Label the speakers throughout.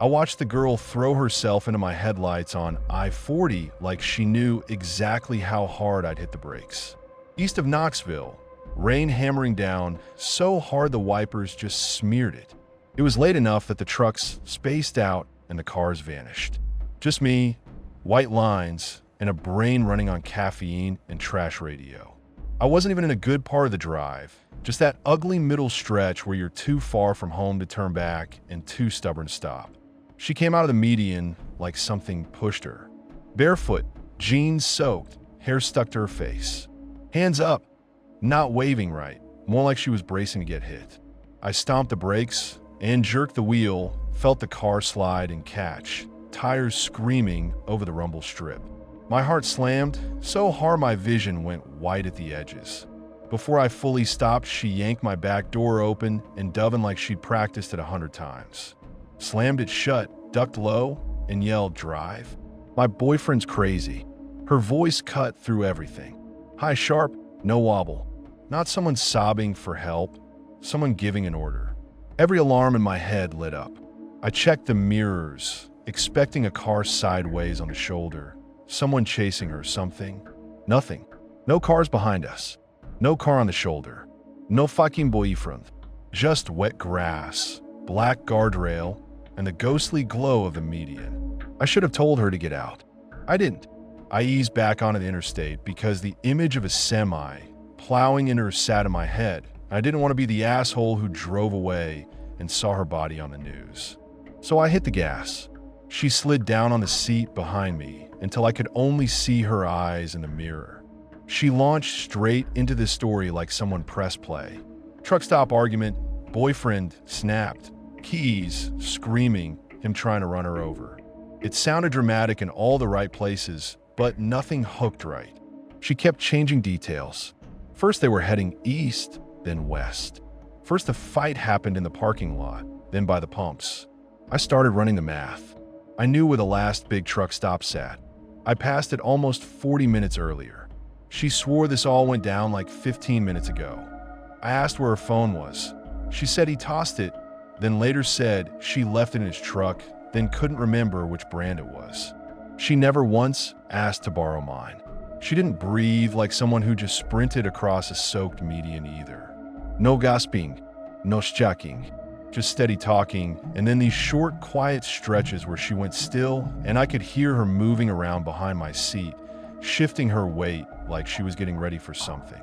Speaker 1: I watched the girl throw herself into my headlights on I-40 like she knew exactly how hard I'd hit the brakes. East of Knoxville, rain hammering down so hard the wipers just smeared it. It was late enough that the trucks spaced out and the cars vanished. Just me, white lines, and a brain running on caffeine and trash radio. I wasn't even in a good part of the drive, just that ugly middle stretch where you're too far from home to turn back and too stubborn to stop. She came out of the median like something pushed her. Barefoot, jeans soaked, hair stuck to her face. Hands up, not waving right, more like she was bracing to get hit. I stomped the brakes and jerked the wheel, felt the car slide and catch, tires screaming over the rumble strip. My heart slammed so hard my vision went white at the edges. Before I fully stopped, she yanked my back door open and dove in like she'd practiced it 100 times. Slammed it shut, ducked low, and yelled, "Drive." My boyfriend's crazy. Her voice cut through everything. High sharp, no wobble. Not someone sobbing for help, someone giving an order. Every alarm in my head lit up. I checked the mirrors, expecting a car sideways on the shoulder. Someone chasing her, something. Nothing. No cars behind us. No car on the shoulder. No fucking boyfriend. Just wet grass, black guardrail, and the ghostly glow of the median. I should have told her to get out. I didn't. I eased back onto the interstate because the image of a semi plowing into her sat in my head. I didn't want to be the asshole who drove away and saw her body on the news. So I hit the gas. She slid down on the seat behind me until I could only see her eyes in the mirror. She launched straight into the story like someone pressed play. Truck stop argument, boyfriend snapped, keys screaming, him trying to run her over. It sounded dramatic in all the right places, but nothing hooked right. She kept changing details. First they were heading east, then west. First the fight happened in the parking lot, then by the pumps. I started running the math. I knew where the last big truck stop sat. I passed it almost 40 minutes earlier. She swore this all went down like 15 minutes ago. I asked where her phone was. She said he tossed it, then later said she left it in his truck, then couldn't remember which brand it was. She never once asked to borrow mine. She didn't breathe like someone who just sprinted across a soaked median either. No gasping, no shucking, just steady talking, and then these short, quiet stretches where she went still and I could hear her moving around behind my seat, shifting her weight like she was getting ready for something.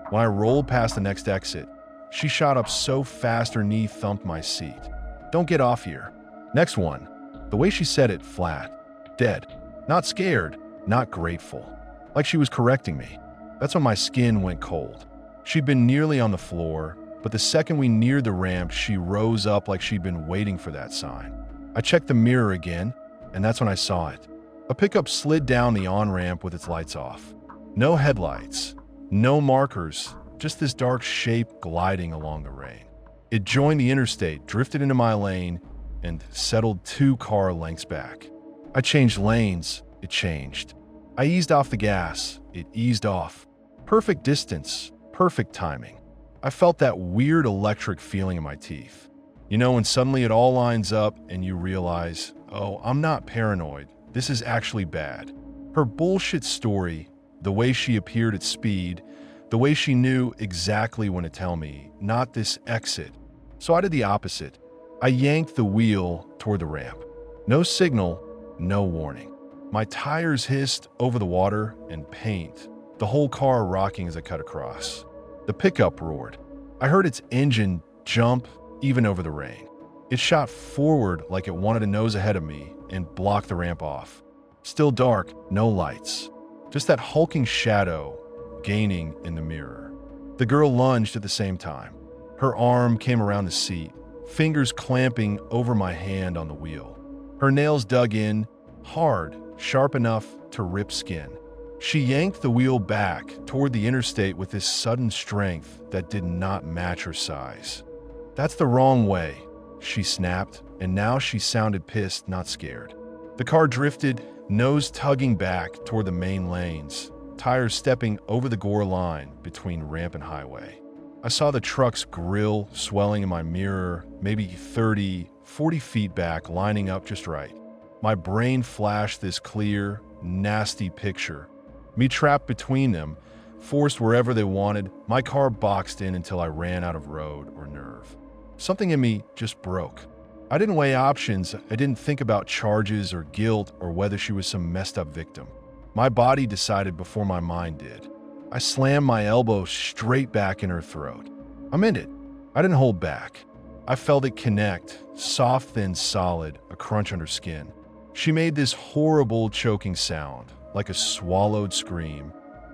Speaker 1: When I rolled past the next exit, she shot up so fast her knee thumped my seat. "Don't get off here." Next one. The way she said it, flat. Dead. Not scared, not grateful. Like she was correcting me. That's when my skin went cold. She'd been nearly on the floor, but the second we neared the ramp, she rose up like she'd been waiting for that sign. I checked the mirror again, and that's when I saw it. A pickup slid down the on-ramp with its lights off. No headlights, no markers, just this dark shape gliding along the rain. It joined the interstate, drifted into my lane, and settled 2 car lengths back. I changed lanes, it changed. I eased off the gas, it eased off. Perfect distance, perfect timing. I felt that weird electric feeling in my teeth. You know, when suddenly it all lines up and you realize, oh, I'm not paranoid, this is actually bad. Her bullshit story, the way she appeared at speed, the way she knew exactly when to tell me, not this exit. So I did the opposite. I yanked the wheel toward the ramp. No signal, no warning. My tires hissed over the water and paint, the whole car rocking as I cut across. The pickup roared. I heard its engine jump even over the rain. It shot forward like it wanted to nose ahead of me and block the ramp off. Still dark, no lights. Just that hulking shadow gaining in the mirror. The girl lunged at the same time. Her arm came around the seat, fingers clamping over my hand on the wheel. Her nails dug in, hard, sharp enough to rip skin. She yanked the wheel back toward the interstate with this sudden strength that did not match her size. "That's the wrong way," she snapped, and now she sounded pissed, not scared. The car drifted, nose tugging back toward the main lanes, tires stepping over the gore line between ramp and highway. I saw the truck's grill swelling in my mirror, maybe 30, 40 feet back, lining up just right. My brain flashed this clear, nasty picture. Me trapped between them, forced wherever they wanted, my car boxed in until I ran out of road or nerve. Something in me just broke. I didn't weigh options. I didn't think about charges or guilt or whether she was some messed up victim. My body decided before my mind did. I slammed my elbow straight back in her throat. I meant it. I didn't hold back. I felt it connect, soft then solid, a crunch under skin. She made this horrible choking sound, like a swallowed scream,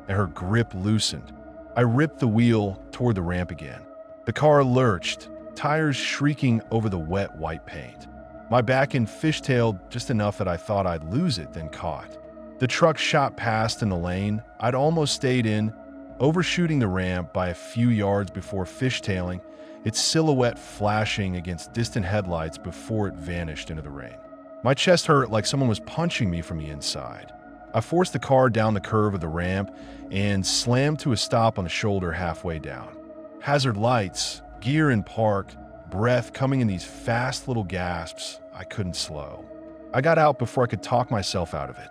Speaker 1: and her grip loosened. I ripped the wheel toward the ramp again. The car lurched, tires shrieking over the wet white paint. My back end fishtailed just enough that I thought I'd lose it, then caught. The truck shot past in the lane. I'd almost stayed in, overshooting the ramp by a few yards before fishtailing, its silhouette flashing against distant headlights before it vanished into the rain. My chest hurt like someone was punching me from the inside. I forced the car down the curve of the ramp and slammed to a stop on the shoulder halfway down. Hazard lights, gear in park, breath coming in these fast little gasps I couldn't slow. I got out before I could talk myself out of it.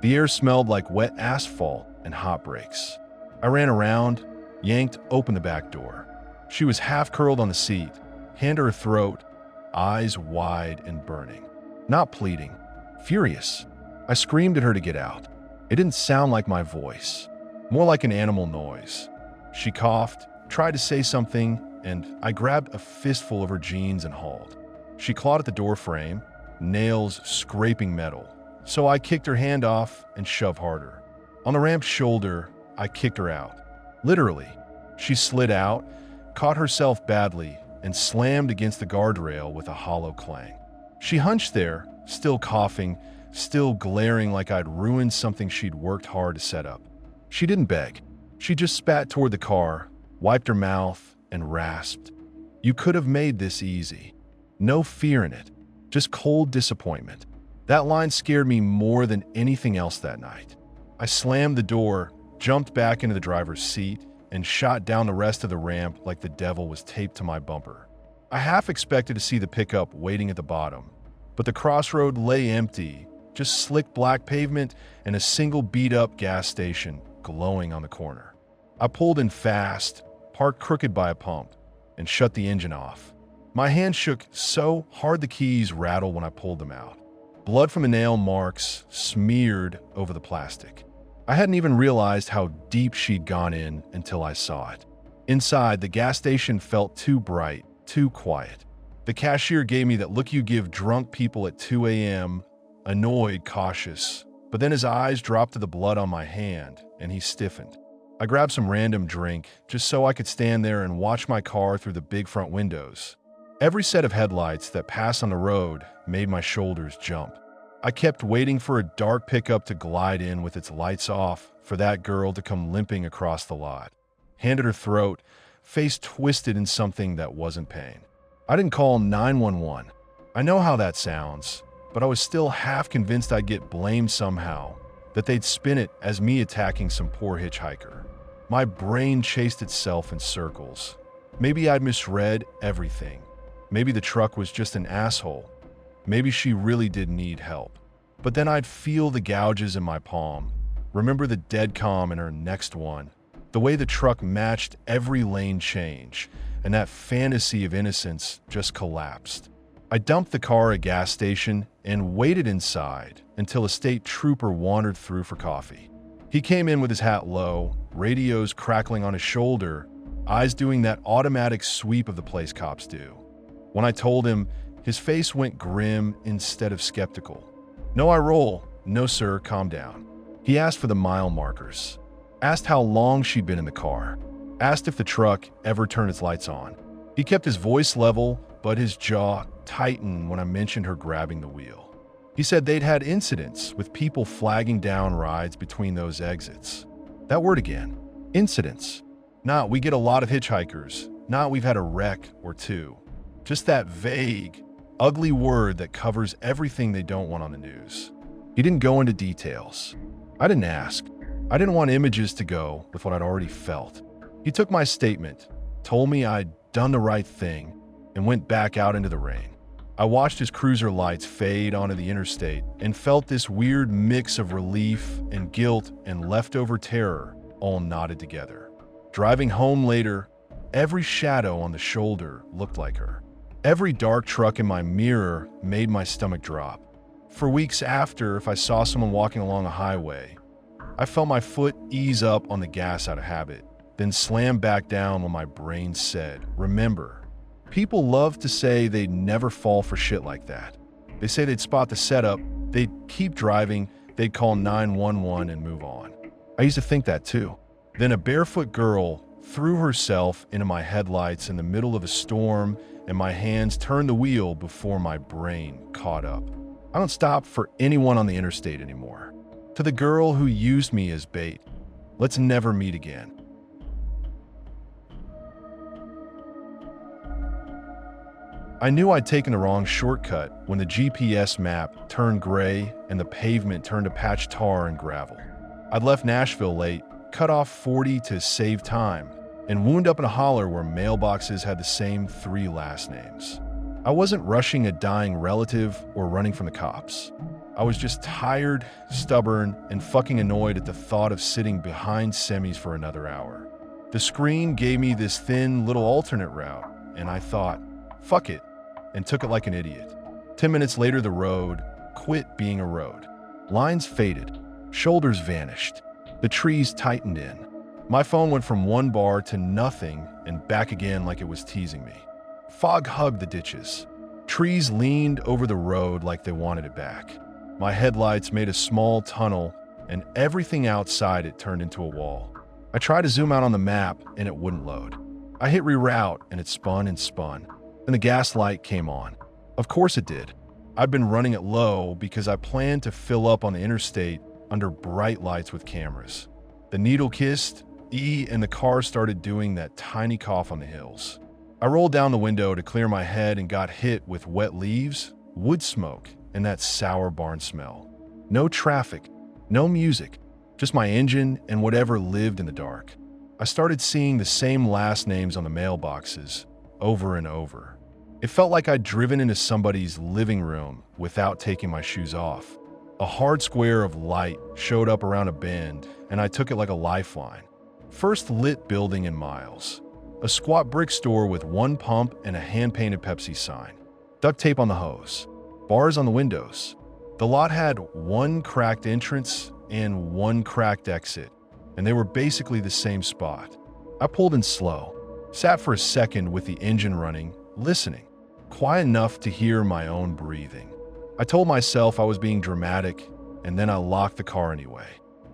Speaker 1: The air smelled like wet asphalt and hot brakes. I ran around, yanked open the back door. She was half curled on the seat, hand to her throat, eyes wide and burning. Not pleading, furious. I screamed at her to get out. It didn't sound like my voice, more like an animal noise. She coughed, tried to say something, and I grabbed a fistful of her jeans and hauled. She clawed at the door frame, nails scraping metal, so I kicked her hand off and shoved harder. On the ramp's shoulder, I kicked her out. Literally. She slid out, caught herself badly, and slammed against the guardrail with a hollow clang. She hunched there, still coughing, still glaring like I'd ruined something she'd worked hard to set up. She didn't beg. She just spat toward the car, wiped her mouth, and rasped. You could have made this easy. No fear in it, just cold disappointment. That line scared me more than anything else that night. I slammed the door, jumped back into the driver's seat, and shot down the rest of the ramp like the devil was taped to my bumper. I half expected to see the pickup waiting at the bottom, but the crossroad lay empty, just slick black pavement and a single beat-up gas station glowing on the corner. I pulled in fast, parked crooked by a pump, and shut the engine off. My hand shook so hard the keys rattled when I pulled them out. Blood from the nail marks smeared over the plastic. I hadn't even realized how deep she'd gone in until I saw it. Inside, the gas station felt too bright, too quiet. The cashier gave me that look you give drunk people at 2 a.m., annoyed, cautious. But then his eyes dropped to the blood on my hand, and he stiffened. I grabbed some random drink, just so I could stand there and watch my car through the big front windows. Every set of headlights that passed on the road made my shoulders jump. I kept waiting for a dark pickup to glide in with its lights off, for that girl to come limping across the lot. Hand at her throat, face twisted in something that wasn't pain. I didn't call 911. I know how that sounds, but I was still half convinced I'd get blamed somehow, that they'd spin it as me attacking some poor hitchhiker. My brain chased itself in circles. Maybe I'd misread everything. Maybe the truck was just an asshole. Maybe she really did need help. But then I'd feel the gouges in my palm, remember the dead calm in her next one, the way the truck matched every lane change, and that fantasy of innocence just collapsed. I dumped the car at a gas station and waited inside until a state trooper wandered through for coffee. He came in with his hat low, radios crackling on his shoulder, eyes doing that automatic sweep of the place cops do. When I told him, his face went grim instead of skeptical. No, I roll. No, sir, calm down. He asked for the mile markers. Asked how long she'd been in the car. Asked if the truck ever turned its lights on. He kept his voice level, but his jaw tightened when I mentioned her grabbing the wheel. He said they'd had incidents with people flagging down rides between those exits. That word again. Incidents. Not we get a lot of hitchhikers. Not we've had a wreck or two. Just that vague, ugly word that covers everything they don't want on the news. He didn't go into details. I didn't ask. I didn't want images to go with what I'd already felt. He took my statement, told me I'd done the right thing, and went back out into the rain. I watched his cruiser lights fade onto the interstate and felt this weird mix of relief and guilt and leftover terror all knotted together. Driving home later, every shadow on the shoulder looked like her. Every dark truck in my mirror made my stomach drop. For weeks after, if I saw someone walking along a highway, I felt my foot ease up on the gas out of habit, then slam back down when my brain said, remember. People love to say they'd never fall for shit like that. They say they'd spot the setup, they'd keep driving, they'd call 911 and move on. I used to think that too. Then a barefoot girl threw herself into my headlights in the middle of a storm, and my hands turned the wheel before my brain caught up. I don't stop for anyone on the interstate anymore. To the girl who used me as bait, let's never meet again. I knew I'd taken the wrong shortcut when the GPS map turned gray and the pavement turned to patched tar and gravel. I'd left Nashville late, cut off 40 to save time, and wound up in a holler where mailboxes had the same 3 last names. I wasn't rushing a dying relative or running from the cops. I was just tired, stubborn, and fucking annoyed at the thought of sitting behind semis for another hour. The screen gave me this thin little alternate route, and I thought, fuck it, and took it like an idiot. 10 minutes later, the road quit being a road. Lines faded, shoulders vanished, the trees tightened in. My phone went from 1 bar to nothing and back again like it was teasing me. Fog hugged the ditches. Trees leaned over the road like they wanted it back. My headlights made a small tunnel, and everything outside it turned into a wall. I tried to zoom out on the map, and it wouldn't load. I hit reroute, and it spun and spun. Then the gas light came on. Of course it did. I'd been running it low because I planned to fill up on the interstate under bright lights with cameras. The needle kissed, and the car started doing that tiny cough on the hills. I rolled down the window to clear my head and got hit with wet leaves, wood smoke, and that sour barn smell. No traffic, no music, just my engine and whatever lived in the dark. I started seeing the same last names on the mailboxes, over and over. It felt like I'd driven into somebody's living room without taking my shoes off. A hard square of light showed up around a bend, and I took it like a lifeline. First lit building in miles. A squat brick store with 1 pump and a hand-painted Pepsi sign. Duct tape on the hose. Bars on the windows. The lot had 1 cracked entrance and 1 cracked exit, and they were basically the same spot. I pulled in slow. Sat for a second with the engine running, listening, quiet enough to hear my own breathing. I told myself I was being dramatic, and then I locked the car anyway.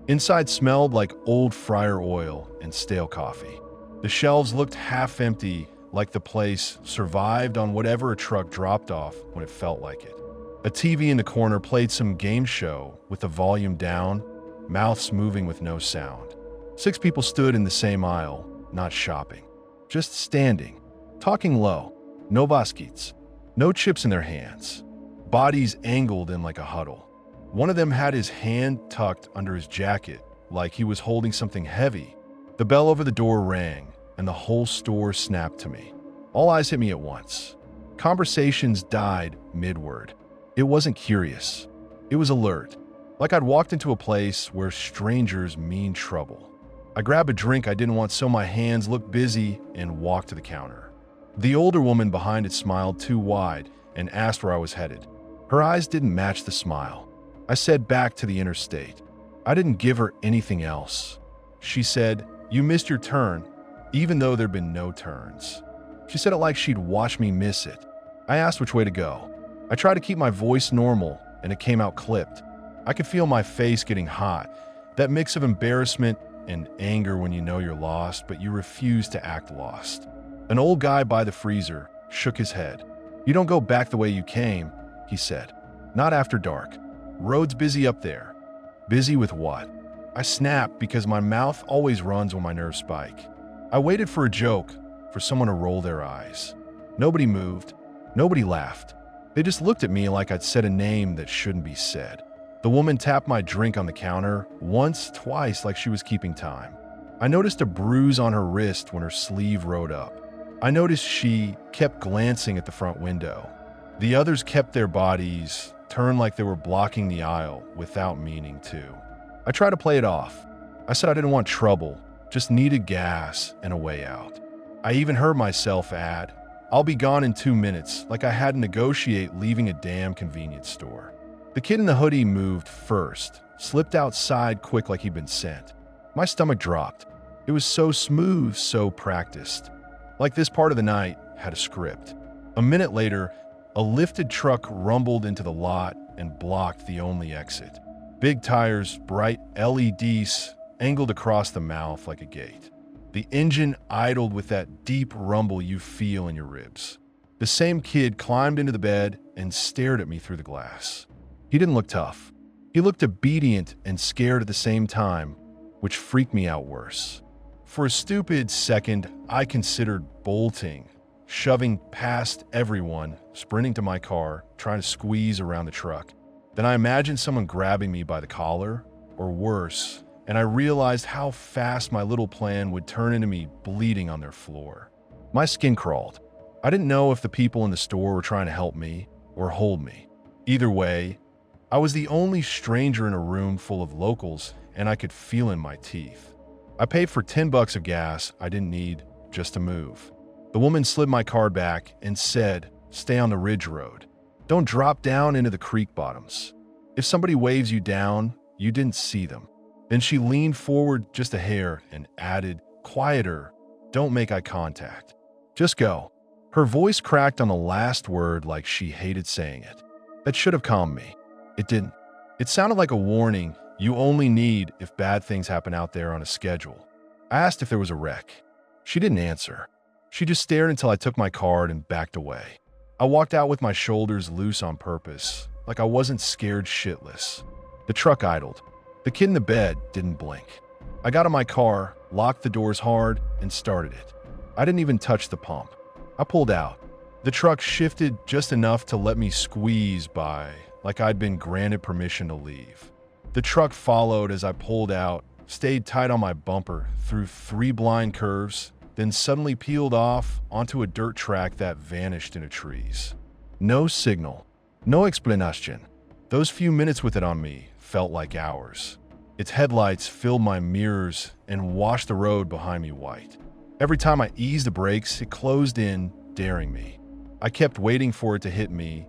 Speaker 1: Inside smelled like old fryer oil and stale coffee. The shelves looked half empty, like the place survived on whatever a truck dropped off when it felt like it. A TV in the corner played some game show with the volume down, mouths moving with no sound. 6 people stood in the same aisle, not shopping. Just standing, talking low, no baskets, no chips in their hands, bodies angled in like a huddle. One of them had his hand tucked under his jacket, like he was holding something heavy. The bell over the door rang, and the whole store snapped to me. All eyes hit me at once. Conversations died mid-word. It wasn't curious. It was alert, like I'd walked into a place where strangers mean trouble. I grabbed a drink I didn't want, so my hands looked busy, and walked to the counter. The older woman behind it smiled too wide and asked where I was headed. Her eyes didn't match the smile. I said back to the interstate. I didn't give her anything else. She said, "You missed your turn," even though there'd been no turns. She said it like she'd watched me miss it. I asked which way to go. I tried to keep my voice normal, and it came out clipped. I could feel my face getting hot, that mix of embarrassment and anger when you know you're lost, but you refuse to act lost. An old guy by the freezer shook his head. "You don't go back the way you came," he said. "Not after dark. Road's busy up there." Busy with what? I snapped because my mouth always runs when my nerves spike. I waited for a joke, for someone to roll their eyes. Nobody moved. Nobody laughed. They just looked at me like I'd said a name that shouldn't be said. The woman tapped my drink on the counter, once, twice, like she was keeping time. I noticed a bruise on her wrist when her sleeve rode up. I noticed she kept glancing at the front window. The others kept their bodies turned like they were blocking the aisle without meaning to. I tried to play it off. I said I didn't want trouble, just needed gas and a way out. I even heard myself add, "I'll be gone in 2 minutes," like I had to negotiate leaving a damn convenience store. The kid in the hoodie moved first, slipped outside quick like he'd been sent. My stomach dropped. It was so smooth, so practiced. Like this part of the night had a script. A minute later, a lifted truck rumbled into the lot and blocked the only exit. Big tires, bright LEDs, angled across the mouth like a gate. The engine idled with that deep rumble you feel in your ribs. The same kid climbed into the bed and stared at me through the glass. He didn't look tough. He looked obedient and scared at the same time, which freaked me out worse. For a stupid second, I considered bolting, shoving past everyone, sprinting to my car, trying to squeeze around the truck. Then I imagined someone grabbing me by the collar, or worse, and I realized how fast my little plan would turn into me bleeding on their floor. My skin crawled. I didn't know if the people in the store were trying to help me or hold me. Either way, I was the only stranger in a room full of locals, and I could feel in my teeth. I paid for $10 of gas I didn't need just to move. The woman slid my card back and said, "Stay on the ridge road. Don't drop down into the creek bottoms. If somebody waves you down, you didn't see them." Then she leaned forward just a hair and added, "Quieter, don't make eye contact. Just go." Her voice cracked on the last word like she hated saying it. That should have calmed me. It didn't. It sounded like a warning you only need if bad things happen out there on a schedule. I asked if there was a wreck. She didn't answer. She just stared until I took my card and backed away. I walked out with my shoulders loose on purpose, like I wasn't scared shitless. The truck idled. The kid in the bed didn't blink. I got in my car, locked the doors hard, and started it. I didn't even touch the pump. I pulled out. The truck shifted just enough to let me squeeze by, like I'd been granted permission to leave. The truck followed as I pulled out, stayed tight on my bumper through 3 blind curves, then suddenly peeled off onto a dirt track that vanished into trees. No signal, no explanation. Those few minutes with it on me felt like hours. Its headlights filled my mirrors and washed the road behind me white. Every time I eased the brakes, it closed in, daring me. I kept waiting for it to hit me,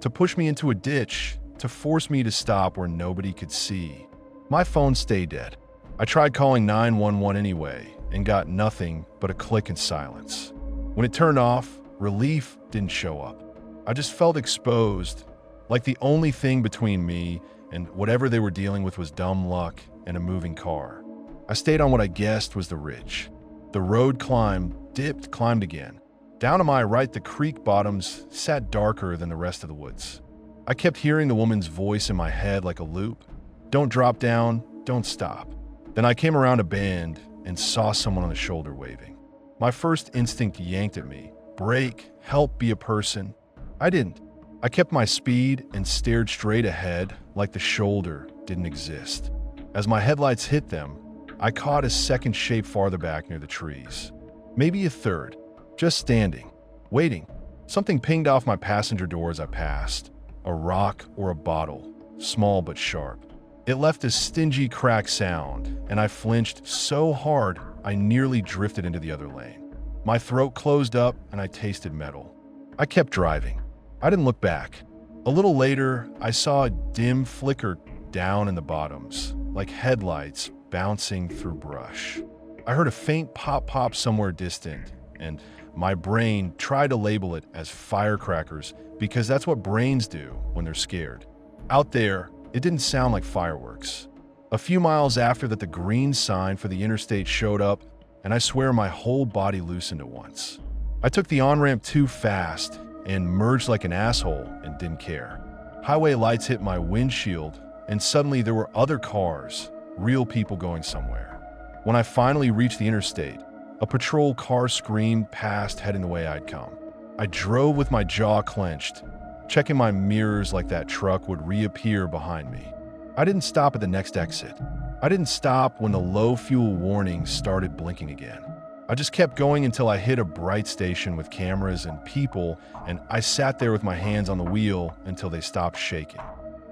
Speaker 1: to push me into a ditch, to force me to stop where nobody could see. My phone stayed dead. I tried calling 911 anyway and got nothing but a click and silence. When it turned off, relief didn't show up. I just felt exposed, like the only thing between me and whatever they were dealing with was dumb luck and a moving car. I stayed on what I guessed was the ridge. The road climbed, dipped, climbed again. Down to my right, the creek bottoms sat darker than the rest of the woods. I kept hearing the woman's voice in my head like a loop. "Don't drop down, don't stop." Then I came around a bend and saw someone on the shoulder waving. My first instinct yanked at me. Brake, help, be a person. I didn't. I kept my speed and stared straight ahead like the shoulder didn't exist. As my headlights hit them, I caught a second shape farther back near the trees. Maybe a third, just standing, waiting. Something pinged off my passenger door as I passed. A rock or a bottle, small but sharp. It left a stingy crack sound, and I flinched so hard I nearly drifted into the other lane. My throat closed up and I tasted metal. I kept driving. I didn't look back. A little later, I saw a dim flicker down in the bottoms, like headlights bouncing through brush. I heard a faint pop somewhere distant, and my brain tried to label it as firecrackers because that's what brains do when they're scared. Out there, it didn't sound like fireworks. A few miles after that, the green sign for the interstate showed up, and I swear my whole body loosened at once. I took the on-ramp too fast and merged like an asshole and didn't care. Highway lights hit my windshield, and suddenly there were other cars, real people going somewhere. When I finally reached the interstate, a patrol car screamed past heading the way I'd come. I drove with my jaw clenched, checking my mirrors like that truck would reappear behind me. I didn't stop at the next exit. I didn't stop when the low fuel warning started blinking again. I just kept going until I hit a bright station with cameras and people, and I sat there with my hands on the wheel until they stopped shaking.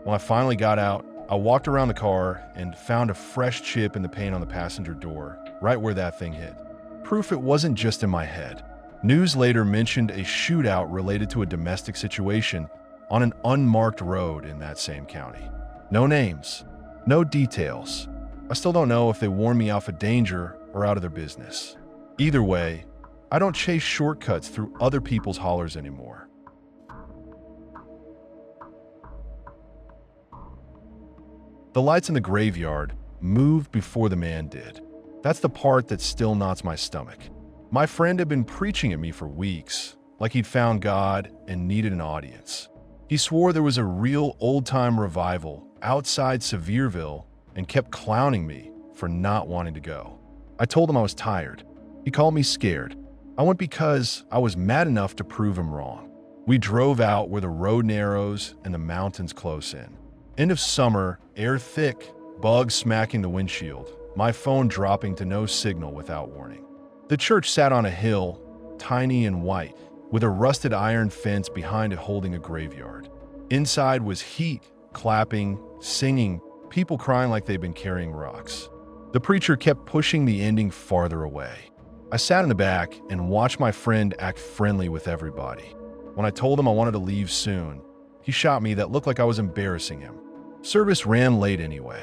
Speaker 1: When I finally got out, I walked around the car and found a fresh chip in the paint on the passenger door, right where that thing hit. Proof it wasn't just in my head. News later mentioned a shootout related to a domestic situation on an unmarked road in that same county. No names, no details. I still don't know if they warned me off of danger or out of their business. Either way, I don't chase shortcuts through other people's hollers anymore. The lights in the graveyard moved before the man did. That's the part that still knots my stomach. My friend had been preaching at me for weeks, like he'd found God and needed an audience. He swore there was a real old-time revival outside Sevierville and kept clowning me for not wanting to go. I told him I was tired. He called me scared. I went because I was mad enough to prove him wrong. We drove out where the road narrows and the mountains close in. End of summer, air thick, bugs smacking the windshield, my phone dropping to no signal without warning. The church sat on a hill, tiny and white, with a rusted iron fence behind it holding a graveyard. Inside was heat, clapping, singing, people crying like they'd been carrying rocks. The preacher kept pushing the ending farther away. I sat in the back and watched my friend act friendly with everybody. When I told him I wanted to leave soon, he shot me that looked like I was embarrassing him. Service ran late anyway.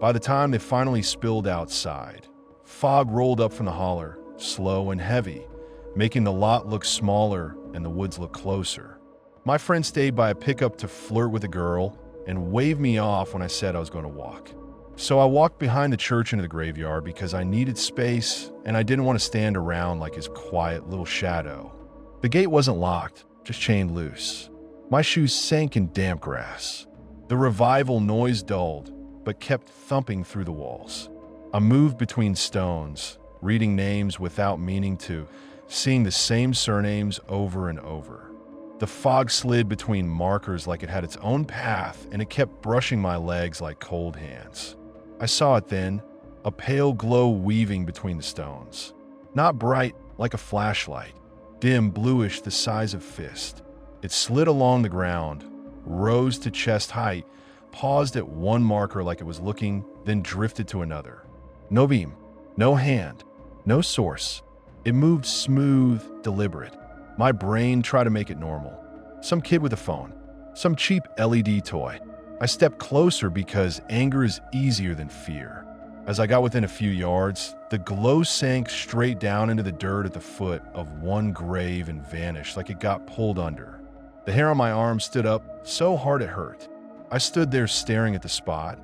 Speaker 1: By the time they finally spilled outside, fog rolled up from the holler, slow and heavy, making the lot look smaller and the woods look closer. My friend stayed by a pickup to flirt with a girl and waved me off when I said I was going to walk. So I walked behind the church into the graveyard because I needed space and I didn't want to stand around like his quiet little shadow. The gate wasn't locked, just chained loose. My shoes sank in damp grass. The revival noise dulled, but kept thumping through the walls. I moved between stones, reading names without meaning to, seeing the same surnames over and over. The fog slid between markers like it had its own path, and it kept brushing my legs like cold hands. I saw it then, a pale glow weaving between the stones. Not bright like a flashlight, dim bluish the size of fist. It slid along the ground, rose to chest height, paused at one marker like it was looking, then drifted to another. No beam, no hand, no source. It moved smooth, deliberate. My brain tried to make it normal. Some kid with a phone, some cheap LED toy. I stepped closer because anger is easier than fear. As I got within a few yards, the glow sank straight down into the dirt at the foot of one grave and vanished like it got pulled under. The hair on my arm stood up so hard it hurt. I stood there staring at the spot,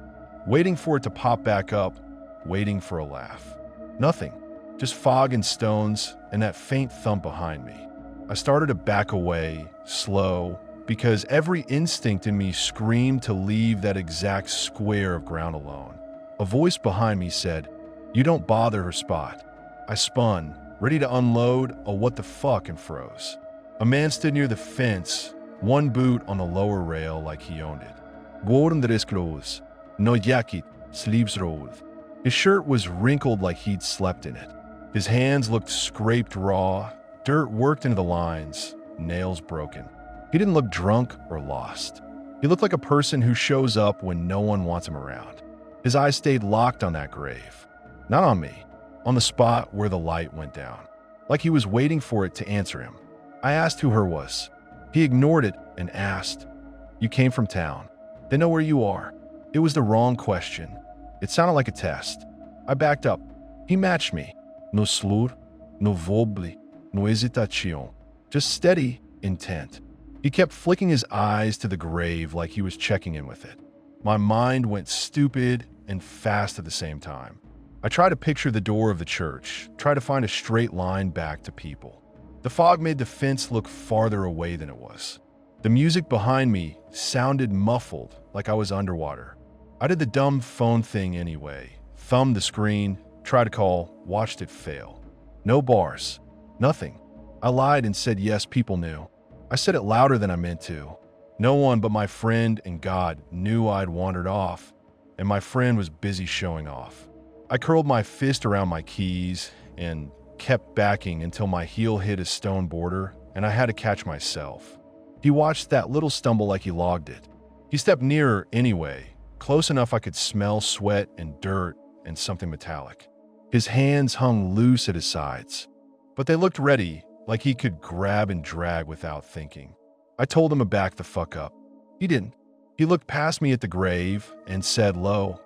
Speaker 1: waiting for it to pop back up, waiting for a laugh. Nothing, just fog and stones and that faint thump behind me. I started to back away, slow, because every instinct in me screamed to leave that exact square of ground alone. A voice behind me said, "You don't bother her spot." I spun, ready to unload a what the fuck, and froze. A man stood near the fence, one boot on the lower rail like he owned it. Gården där clothes, no jacket, sleeves rolled. His shirt was wrinkled like he'd slept in it. His hands looked scraped raw, dirt worked into the lines, nails broken. He didn't look drunk or lost. He looked like a person who shows up when no one wants him around. His eyes stayed locked on that grave. Not on me, on the spot where the light went down. Like he was waiting for it to answer him. I asked who her was. He ignored it and asked, "You came from town. They know where you are." It was the wrong question. It sounded like a test. I backed up. He matched me. No slur, no voble, no hesitation. Just steady, intent. He kept flicking his eyes to the grave like he was checking in with it. My mind went stupid and fast at the same time. I tried to picture the door of the church, tried to find a straight line back to people. The fog made the fence look farther away than it was. The music behind me sounded muffled, like I was underwater. I did the dumb phone thing anyway, thumbed the screen, tried to call, watched it fail. No bars, nothing. I lied and said yes, people knew. I said it louder than I meant to. No one but my friend and God knew I'd wandered off, and my friend was busy showing off. I curled my fist around my keys and kept backing until my heel hit a stone border and I had to catch myself. He watched that little stumble like he logged it. He stepped nearer anyway, close enough I could smell sweat and dirt and something metallic. His hands hung loose at his sides, but they looked ready, like he could grab and drag without thinking. I told him to back the fuck up. He didn't. He looked past me at the grave and said low,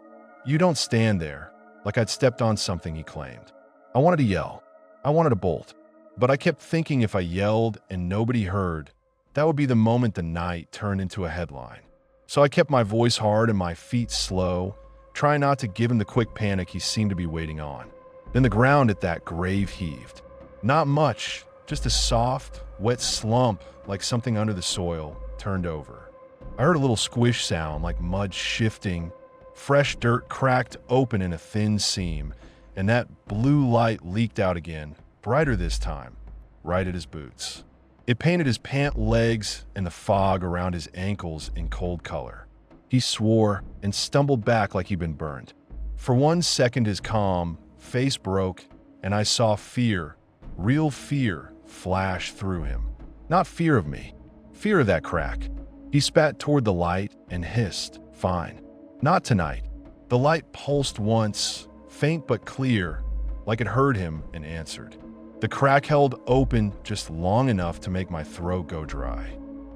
Speaker 1: "You don't stand there," like I'd stepped on something, he claimed. I wanted to yell. I wanted to bolt. But I kept thinking if I yelled and nobody heard, that would be the moment the night turned into a headline. So I kept my voice hard and my feet slow, trying not to give him the quick panic he seemed to be waiting on. Then the ground at that grave heaved. Not much, just a soft, wet slump like something under the soil turned over. I heard a little squish sound like mud shifting. Fresh dirt cracked open in a thin seam, and that blue light leaked out again, brighter this time, right at his boots. It painted his pant legs and the fog around his ankles in cold color. He swore and stumbled back like he'd been burned. For 1 second his calm face broke, and I saw fear, real fear, flash through him. Not fear of me, fear of that crack. He spat toward the light and hissed, "Fine. Not tonight." The light pulsed once, faint but clear, like it heard him and answered. The crack held open just long enough to make my throat go dry.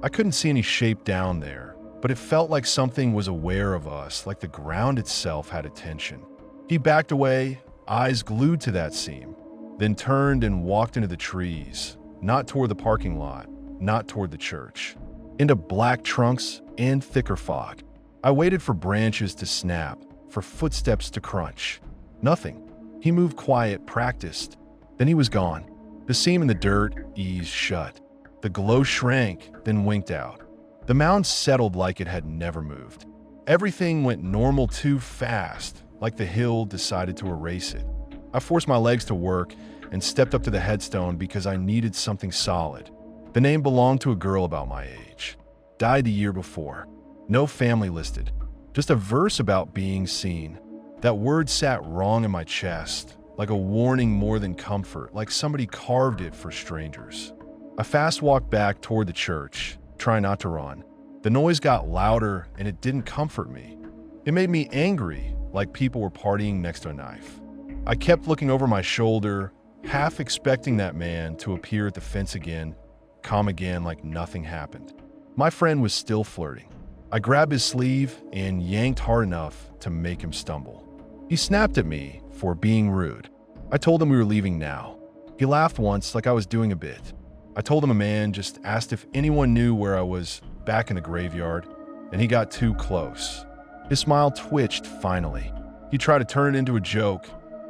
Speaker 1: I couldn't see any shape down there, but it felt like something was aware of us, like the ground itself had attention. He backed away, eyes glued to that seam, then turned and walked into the trees, not toward the parking lot, not toward the church, into black trunks and thicker fog. I waited for branches to snap, for footsteps to crunch. Nothing. He moved quiet, practiced. Then he was gone. The seam in the dirt eased shut. The glow shrank, then winked out. The mound settled like it had never moved. Everything went normal too fast, like the hill decided to erase it. I forced my legs to work and stepped up to the headstone because I needed something solid. The name belonged to a girl about my age. Died the year before. No family listed. Just a verse about being seen. That word sat wrong in my chest, like a warning more than comfort, like somebody carved it for strangers. I fast walked back toward the church, trying not to run. The noise got louder and it didn't comfort me. It made me angry, like people were partying next to a knife. I kept looking over my shoulder, half expecting that man to appear at the fence again, come again like nothing happened. My friend was still flirting. I grabbed his sleeve and yanked hard enough to make him stumble. He snapped at me for being rude. I told him we were leaving now. He laughed once like I was doing a bit. I told him a man just asked if anyone knew where I was back in the graveyard, and he got too close. His smile twitched finally. He tried to turn it into a joke,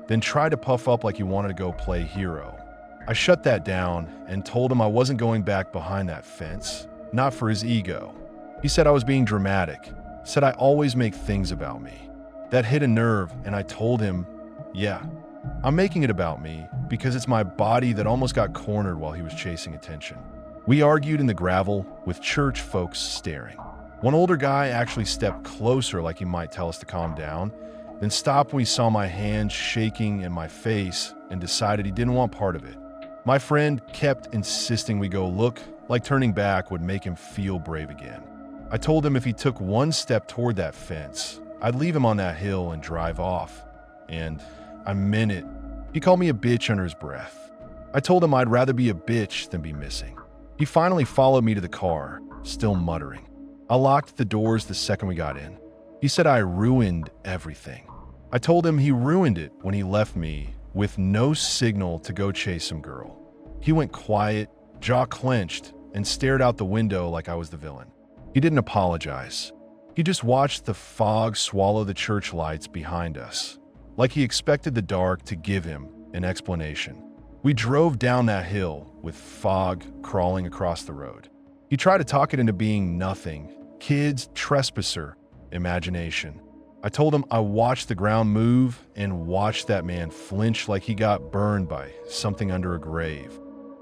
Speaker 1: then tried to puff up like he wanted to go play hero. I shut that down and told him I wasn't going back behind that fence, not for his ego. He said I was being dramatic, said I always make things about me. That hit a nerve, and I told him, yeah, I'm making it about me because it's my body that almost got cornered while he was chasing attention. We argued in the gravel with church folks staring. One older guy actually stepped closer like he might tell us to calm down, then stopped when he saw my hands shaking and my face and decided he didn't want part of it. My friend kept insisting we go look, like turning back would make him feel brave again. I told him if he took one step toward that fence, I'd leave him on that hill and drive off. And I meant it. He called me a bitch under his breath. I told him I'd rather be a bitch than be missing. He finally followed me to the car, still muttering. I locked the doors the second we got in. He said I ruined everything. I told him he ruined it when he left me with no signal to go chase some girl. He went quiet, jaw clenched, and stared out the window like I was the villain. He didn't apologize. He just watched the fog swallow the church lights behind us, like he expected the dark to give him an explanation. We drove down that hill with fog crawling across the road. He tried to talk it into being nothing, kids, trespasser, imagination. I told him I watched the ground move and watched that man flinch like he got burned by something under a grave.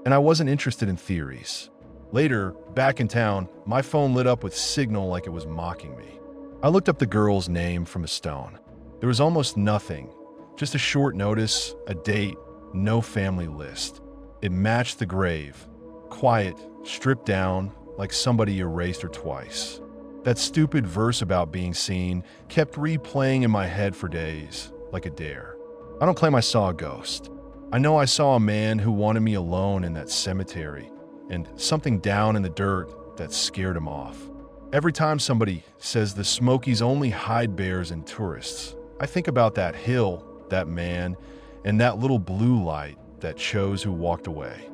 Speaker 1: And I wasn't interested in theories. Later, back in town, my phone lit up with signal like it was mocking me. I looked up the girl's name from a stone. There was almost nothing, just a short notice, a date, no family list. It matched the grave. Quiet, stripped down, like somebody erased her twice. That stupid verse about being seen kept replaying in my head for days, like a dare. I don't claim I saw a ghost. I know I saw a man who wanted me alone in that cemetery, and something down in the dirt that scared him off. Every time somebody says the Smokies only hide bears and tourists, I think about that hill, that man, and that little blue light that chose who walked away.